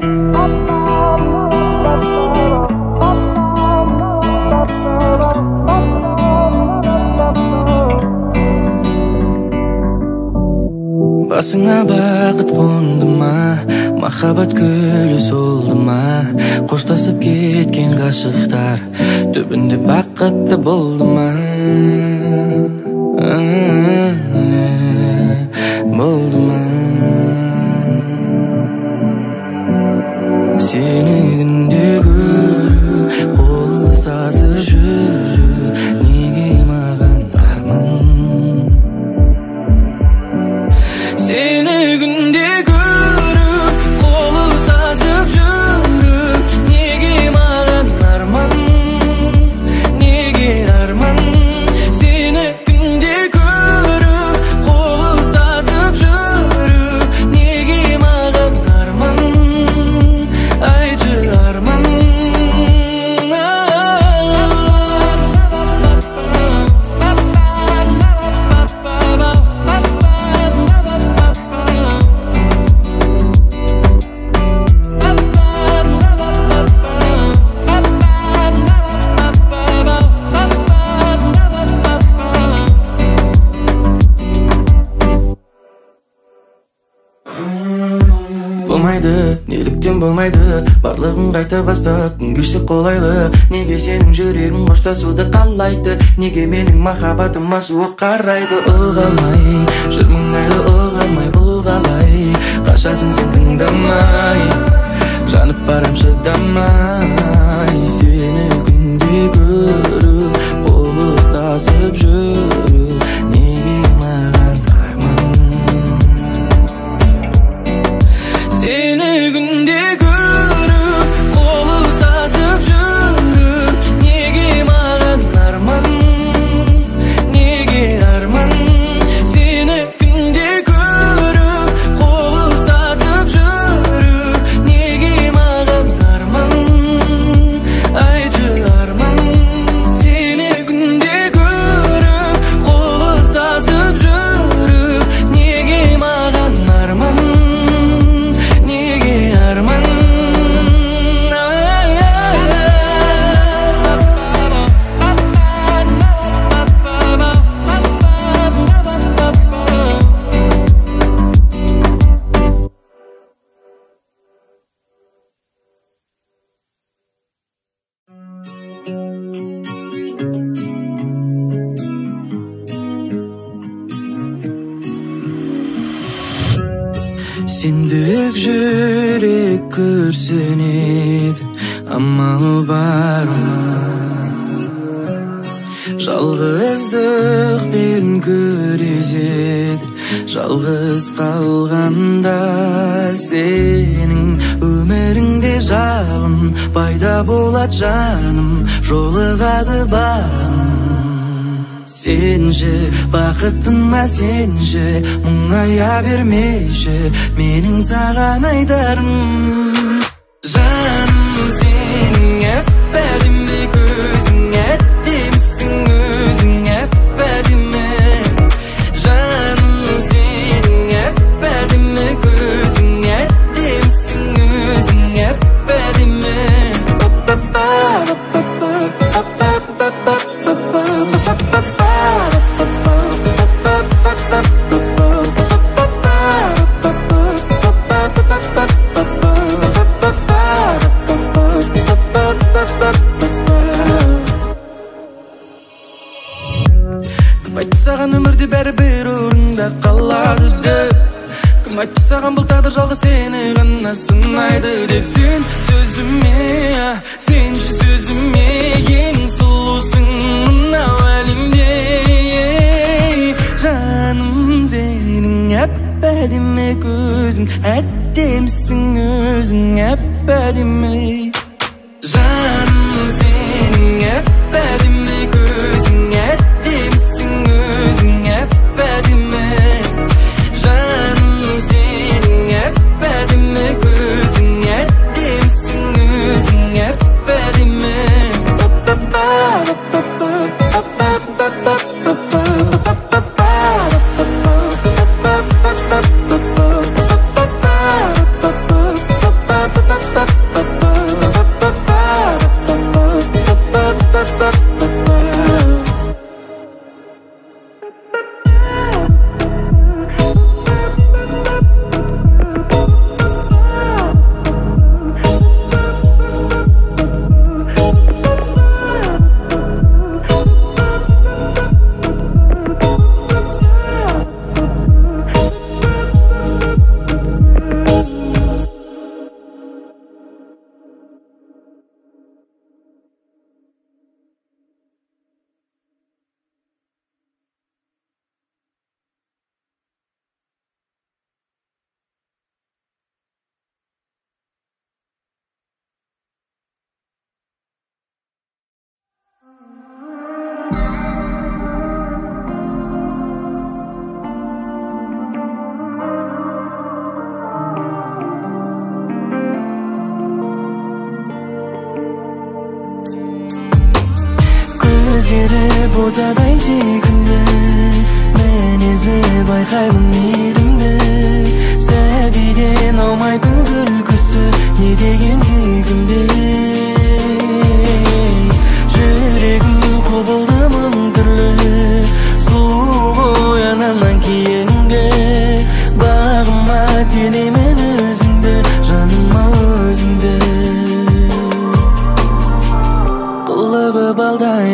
Басыңа бақыт қонды ма, махаббат гүлі солды ма, қоштасып кеткен ғашықтар түбінде бақытты болды ма? Болды ма? Сені күнде көру, қол ұстасып жүру, неге маған арман? Seni günde görüp, kol ıslasıp yürüp, nege mağan arman, nege arman. Seni günde görüp, kol ıslasıp yürüp, nege mağan arman, aycı arman. Болмайды, неліктен болмайды, барлығын қайта бастап, күн кешсе қолайлы. Неге сенің жүрегің қоштасуды қалайды, неге менің махаббатыма суық қарайды? Ұғалмай, жүрмін әлі ұғалмай, бұл қалай? Қашасың сен тыңдамай, жанып барам шыдамай. Сені күнде көріп, қол ұстасып жүріп, неге маған арман? Seni günde görüp, kol ıslasıp yürüp, nege mağan arman, nege arman. Seni günde görüp, kol ıslasıp yürüp, nege mağan arman, aycı arman. Seni günde görüp, kol ıslasıp yürüp, nege mağan arman, nege arman. Sendek жүрек көрсенеді, амал бар ма? Жалғыздықпен күреседі, жалғыз қалғанда сенің өміріңде жалын пайда болады жаным, жолығады бағым. Сенші бақытыма сенші, мұңая бермеші, менің саған айтарым. Жаным сенің әп-әдемі көзің, әдемісің өзің әп-әдемі. Жаным сенің әп-әдемі көзің, әдемісің өзің әп-әдемі. Кім айтты саған өмірде бәрібір орында қалады деп? Кім айтты саған бұл тағдыр жалғыз сені ғана сынайды деп? Сен сөзіме, сенші сөзіме, ең сұлусың мынау әлемде. Жаным сенің әп-әдемі көзің, әдемісің өзің әп-әдемі. Жаным сенің әп-әдемі көзің, әдемісің өзің әп-әдемі. Жаным сенің әп-әдемі көзің, әдемісің өзің әп-әдемі. Көздері ботадай сүйкімді, мен езіп байқаймын мейірімді. Сәбиден аумайтын күлкісі, не деген сүйкімді. Жүрегім құбылды мың түрлі, сұлу оянамнан кейінгі. Бағыма тенемін өзіңді, жаныма өзіңді. Қылығы балдай,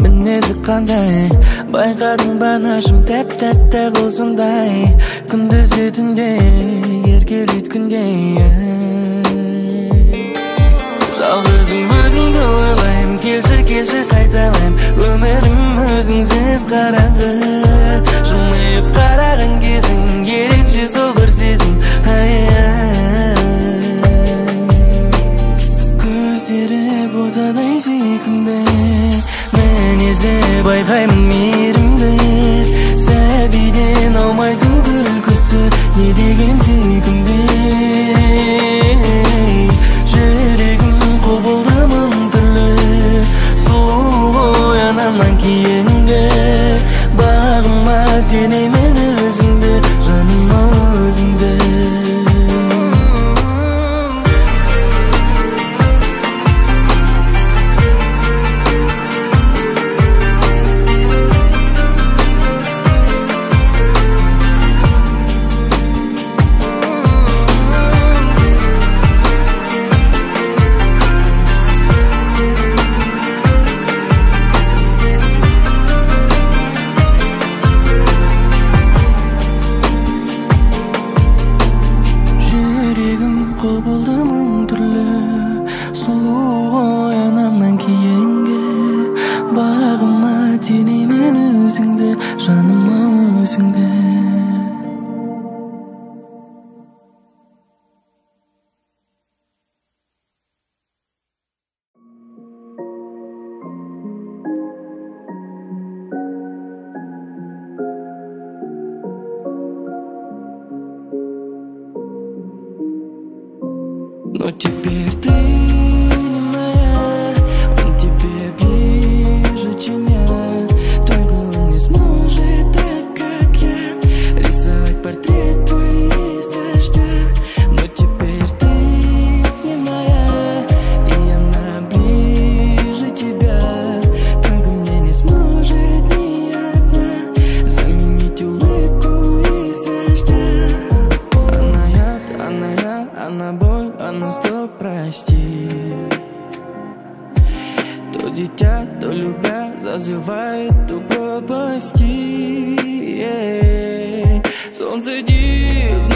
мінезі қандай, байқадың ба нашым тәп-тәтті қылсындай. Күндіз түнде еркелейді күндей. Жалғызым өзіңді ойлайым, келші қайталайым. Өмірім өзіңсіз қараңғы, жымиып қараған кезің, ерекше сол бір сезім. Көздері ботадай сүйкімді, мен езіп байқаймын мейірімді. Сәбиден аумайтын күлкісі, не деген сүйкімді. Жүрегім құбылды мың түрлі, сұлу оянамнан кейінгі. Бағыма тенемін өзіңді, жаныма өзіңді. Құбылды мың түрлі, сұлу оянамнан кейінгі. Бағыма тенемін өзіңді, жаныма өзіңді. Но теперь ты не моя, он тебе ближе, чем я. Только он не сможет так, как я, рисовать портрет твой из дождя. Но теперь ты не моя, и она ближе тебя. Только мне не сможет ни одна заменить улыбку из дождя. Она яд, она я, она боль, она стоп, прости. То дитя, то любя, зазывает у пропасти. Солнце дивно